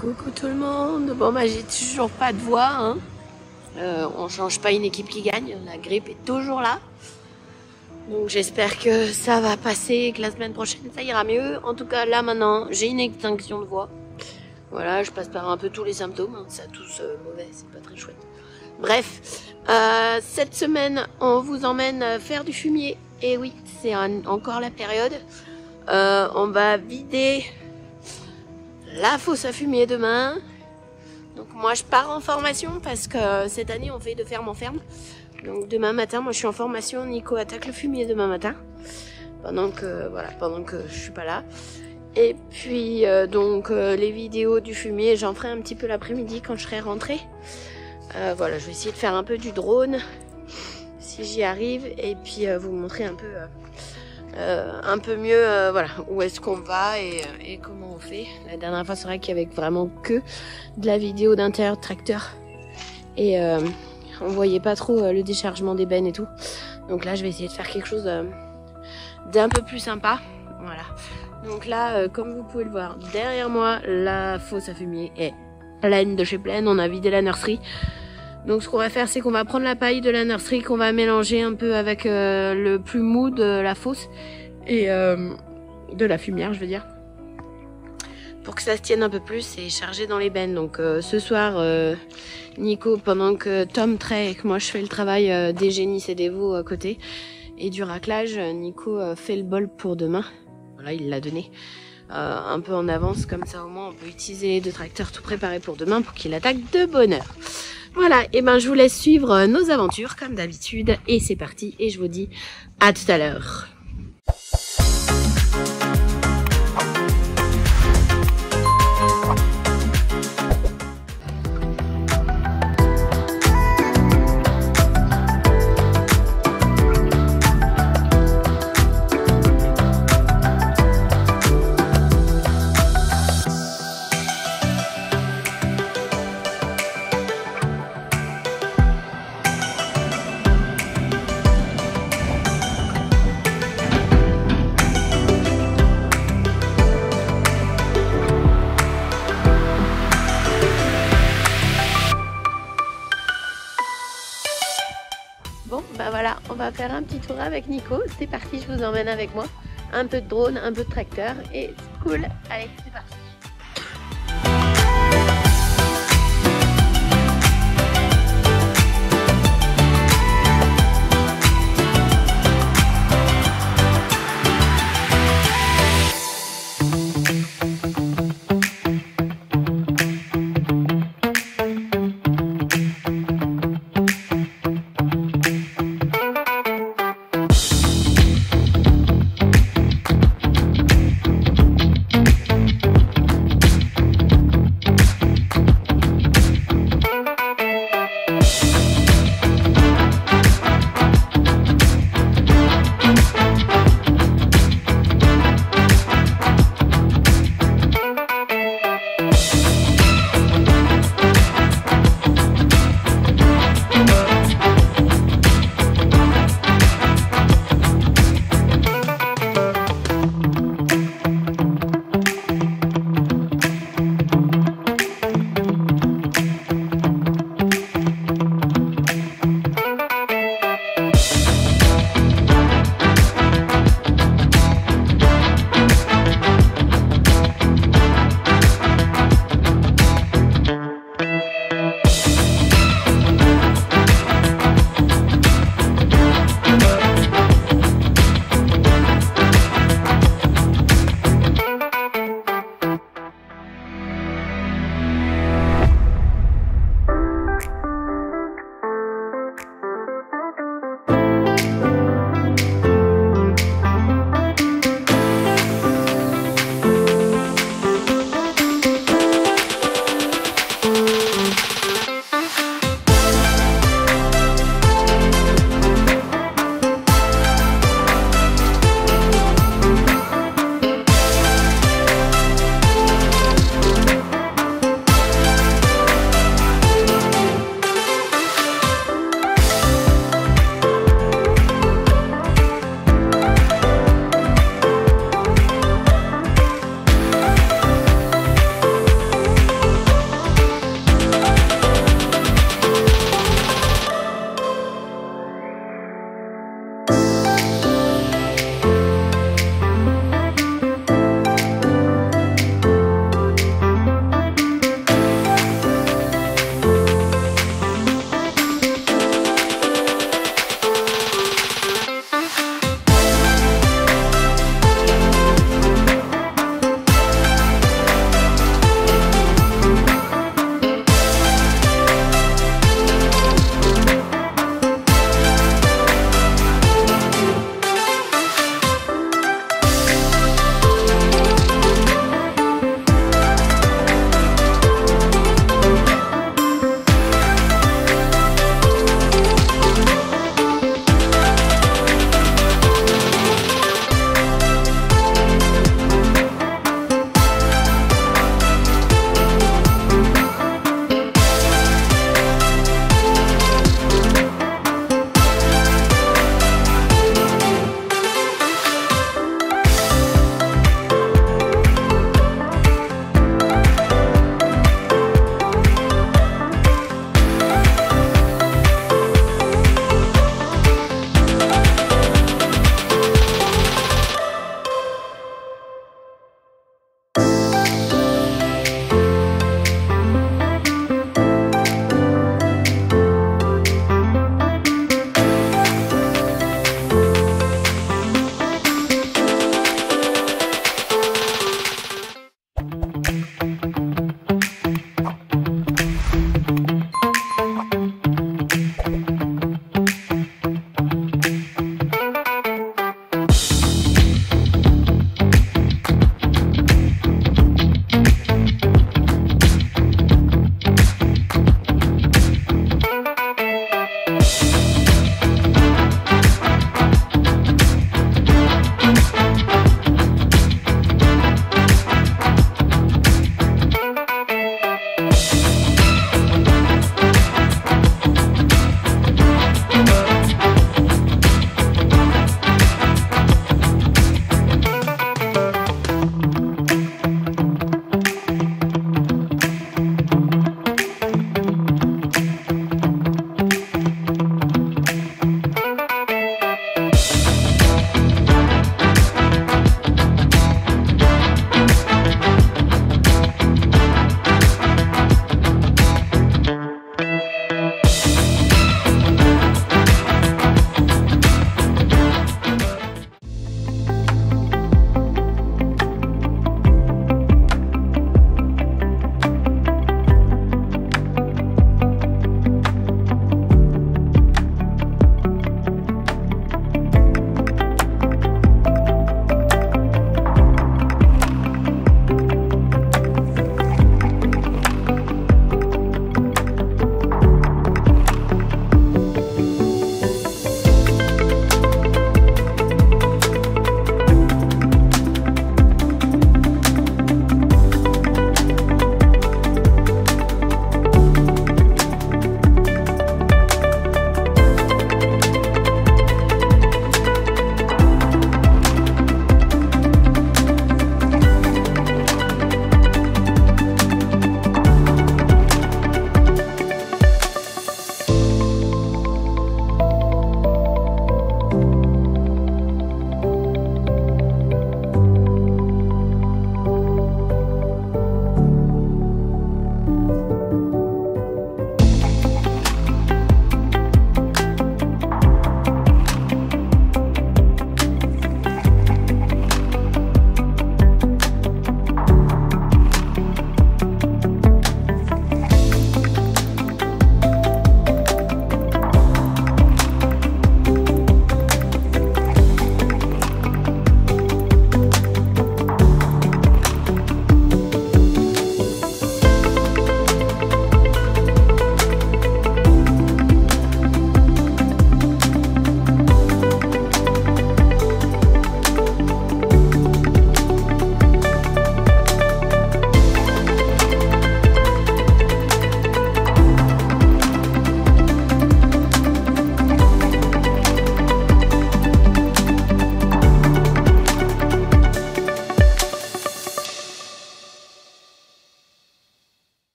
Coucou tout le monde. Bon bah j'ai toujours pas de voix hein. On change pas une équipe qui gagne, la grippe est toujours là. Donc j'espère que ça va passer, que la semaine prochaine ça ira mieux. En tout cas là maintenant j'ai une extinction de voix. Voilà, je passe par un peu tous les symptômes, hein. Ça tous mauvais, c'est pas très chouette. Bref, cette semaine on vous emmène faire du fumier. Et oui, c'est encore la période. On va vider la fosse à fumier demain. Donc moi je pars en formation parce que cette année on fait de ferme en ferme. Donc demain matin moi je suis en formation, Nico attaque le fumier demain matin. Pendant que je suis pas là. Et puis les vidéos du fumier j'en ferai un petit peu l'après-midi quand je serai rentrée. Voilà, je vais essayer de faire un peu du drone si j'y arrive et puis vous montrer un peu mieux voilà où est-ce qu'on va et comment on fait. La dernière fois c'est vrai qu'il y avait vraiment que de la vidéo d'intérieur de tracteur et on voyait pas trop le déchargement des bennes et tout. Donc là je vais essayer de faire quelque chose d'un peu plus sympa. Voilà. Donc là comme vous pouvez le voir derrière moi, la fosse à fumier est pleine de chez pleine. On a vidé la nurserie. Donc ce qu'on va faire c'est qu'on va prendre la paille de la nurserie qu'on va mélanger un peu avec le plus mou de la fosse et de la fumière je veux dire, pour que ça se tienne un peu plus et charger dans les bennes. Donc ce soir Nico, pendant que Tom traite et que moi je fais le travail des génisses et des veaux à côté et du raclage, Nico fait le bol pour demain. Voilà, il l'a donné un peu en avance, comme ça au moins on peut utiliser les deux tracteurs tout préparés pour demain pour qu'il attaque de bonne heure. Voilà, et ben je vous laisse suivre nos aventures comme d'habitude et c'est parti et je vous dis à tout à l'heure. Bon, bah voilà, on va faire un petit tour avec Nico. C'est parti, je vous emmène avec moi. Un peu de drone, un peu de tracteur et c'est cool. Allez, c'est parti.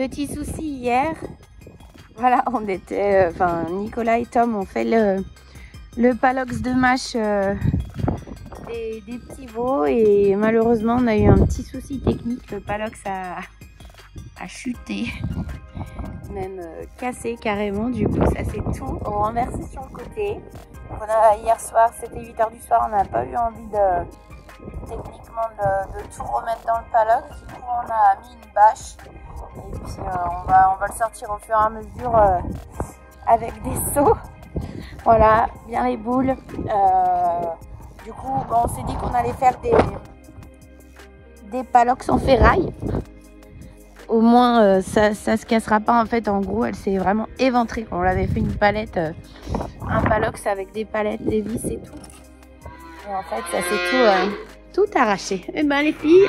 petit souci hier. Voilà, on était, Nicolas et Tom ont fait le palox de mâche des petits veaux et malheureusement on a eu un petit souci technique. Le palox a chuté, même cassé carrément. Du coup, ça c'est tout renversé sur le côté. Hier soir, c'était 8 h du soir, on n'a pas eu envie techniquement de tout remettre dans le palox. Du coup, on a mis une bâche et puis on va le sortir au fur et à mesure avec des seaux. Voilà, bien les boules. Du coup, on s'est dit qu'on allait faire des palox en ferraille. Au moins, ça se cassera pas. En fait, en gros, elle s'est vraiment éventrée. On l'avait fait une palette, un palox avec des palettes, des vis et tout. Et en fait, ça s'est tout arraché. Eh ben, les filles,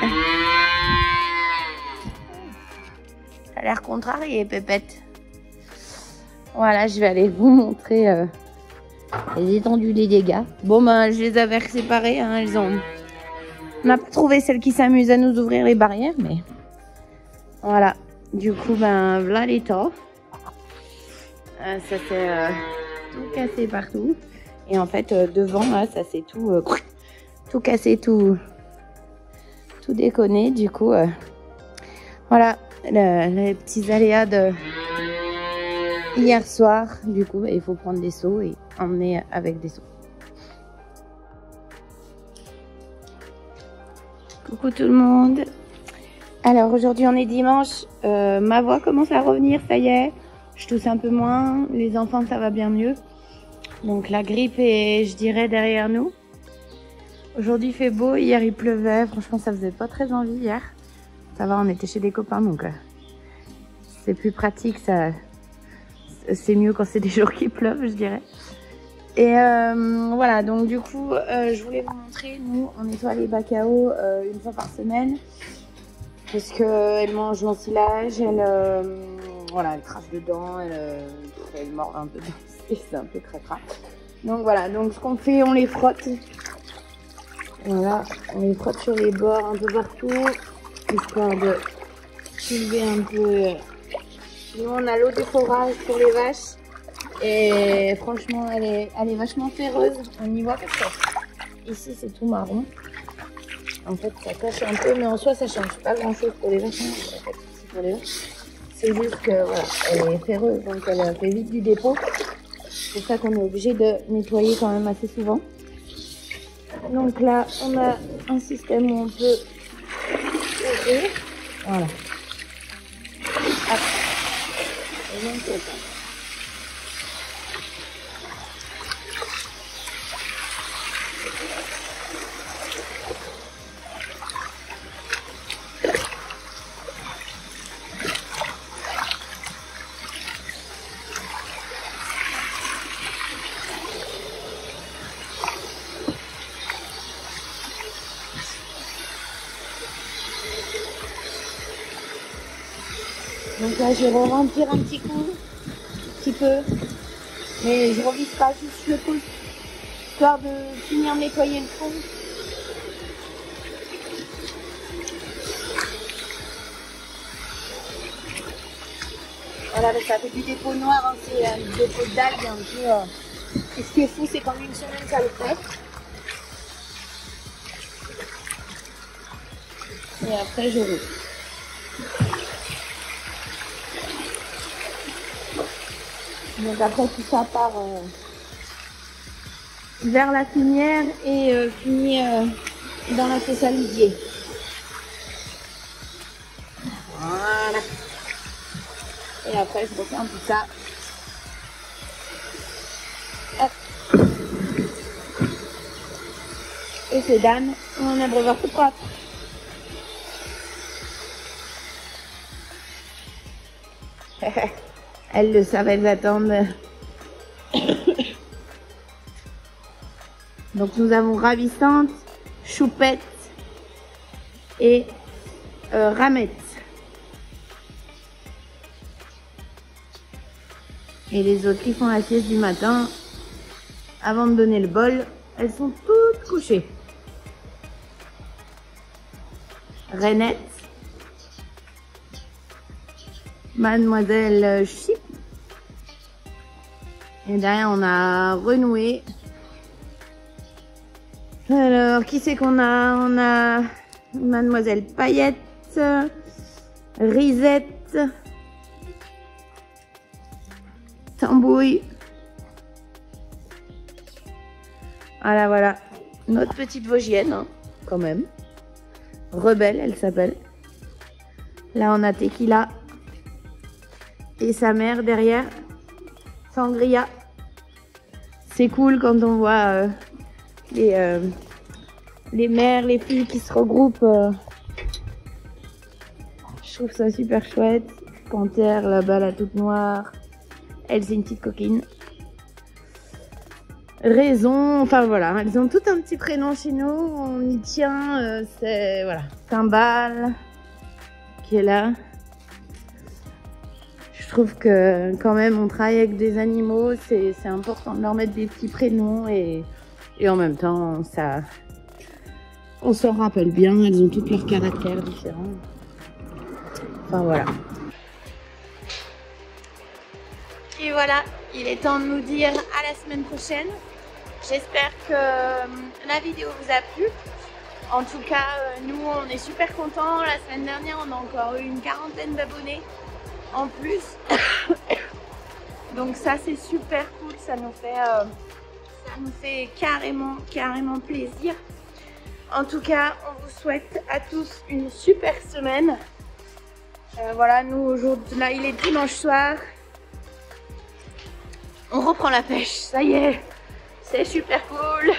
ça a l'air contrarié, Pépette. Voilà, je vais aller vous montrer les étendues des dégâts. Bon, ben, je les avais séparées. Hein, on n'a pas trouvé celle qui s'amuse à nous ouvrir les barrières, mais voilà. Du coup, ben, voilà l'état. Ça s'est tout cassé partout. Et en fait, devant, là, ça s'est tout cassé, tout déconné. Du coup, voilà, les petits aléas de hier soir. Du coup, il faut prendre des seaux et emmener avec des seaux. Coucou tout le monde. Alors aujourd'hui on est dimanche, ma voix commence à revenir, ça y est, je tousse un peu moins, les enfants ça va bien mieux. Donc la grippe est, je dirais, derrière nous. Aujourd'hui il fait beau, hier il pleuvait, franchement ça faisait pas très envie hier. Ça va, on était chez des copains donc c'est plus pratique, c'est mieux quand c'est des jours qui pleuvent, je dirais. Et voilà, donc du coup je voulais vous montrer, nous on nettoie les bacs à eau une fois par semaine. Parce qu'elle mange l'ensilage, voilà, elle crache dedans, elle mord un peu dedans, c'est un peu cracra. Donc voilà, donc ce qu'on fait, on les frotte. Voilà, on les frotte sur les bords un peu partout, histoire de soulever un peu. Nous on a l'eau de forage pour les vaches. Et franchement, elle est vachement ferreuse. On y voit parce que ici c'est tout marron. En fait, ça cache un peu, mais en soi, ça change pas grand chose pour les vaches. C'est juste que voilà, elle est ferreuse, donc elle fait vite du dépôt. C'est pour ça qu'on est obligé de nettoyer quand même assez souvent. Donc là, on a un système où on peut ouvrir. Voilà. Hop. Et donc, c'est ça. Donc là, je vais remplir un petit coup, un petit peu, mais je revisse pas juste le pouce, histoire de finir de nettoyer le fond. Voilà, ça fait du dépôt noir, hein, c'est un dépôt d'algues un peu. Et ce qui est fou, c'est qu'en une semaine, ça le fait. Et après, je roule. Donc après tout ça part vers la finière et finit dans la fosse à lidier. Voilà. Et après je referme tout ça. Hop. Et c'est dame, on a un breuveur tout propre. Elle le savait attendre. Donc nous avons Ravissante, Choupette et Ramette. Et les autres qui font la sieste du matin, avant de donner le bol, elles sont toutes couchées. Rainette, Mademoiselle Chip. Et derrière, on a Renoué. Alors, qui c'est qu'on a? On a Mademoiselle Paillette, Risette, Tambouille. Voilà, voilà. Notre petite Vosgienne, hein, quand même. Rebelle, elle s'appelle. Là, on a Tequila. Et sa mère derrière. Sangria. C'est cool quand on voit les mères, les filles qui se regroupent. Je trouve ça super chouette. Panthère, là-bas, la toute noire. Elle, c'est une petite coquine. Raison, enfin voilà, elles ont tout un petit prénom chez nous, on y tient, c'est, voilà, Timbal, qui est là. Je trouve que quand même on travaille avec des animaux, c'est important de leur mettre des petits prénoms et en même temps, ça, on s'en rappelle bien, elles ont tous leurs caractères différents. Enfin voilà. Et voilà, il est temps de nous dire à la semaine prochaine. J'espère que la vidéo vous a plu. En tout cas, nous, on est super contents. La semaine dernière, on a encore eu une 40aine d'abonnés en plus. Donc ça, c'est super cool. Ça nous fait carrément plaisir. En tout cas, on vous souhaite à tous une super semaine. Voilà, nous, aujourd'hui, là, il est dimanche soir. On reprend la pêche, ça y est, c'est super cool.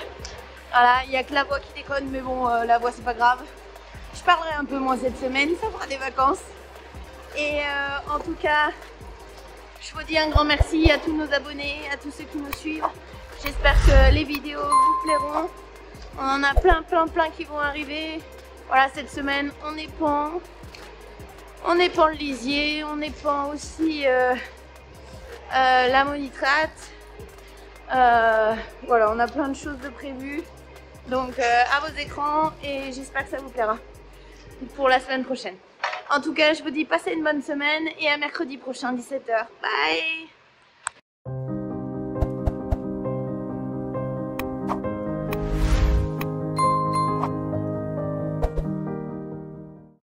Voilà, il n'y a que la voix qui déconne, mais bon, la voix c'est pas grave. Je parlerai un peu moins cette semaine, ça fera des vacances. Et en tout cas, je vous dis un grand merci à tous nos abonnés, à tous ceux qui nous suivent. J'espère que les vidéos vous plairont. On en a plein qui vont arriver. Voilà, cette semaine, on épand le lisier, on épand aussi... la monitrate, voilà, on a plein de choses de prévues, donc à vos écrans et j'espère que ça vous plaira pour la semaine prochaine. En tout cas, je vous dis passez une bonne semaine et à mercredi prochain 17h. Bye.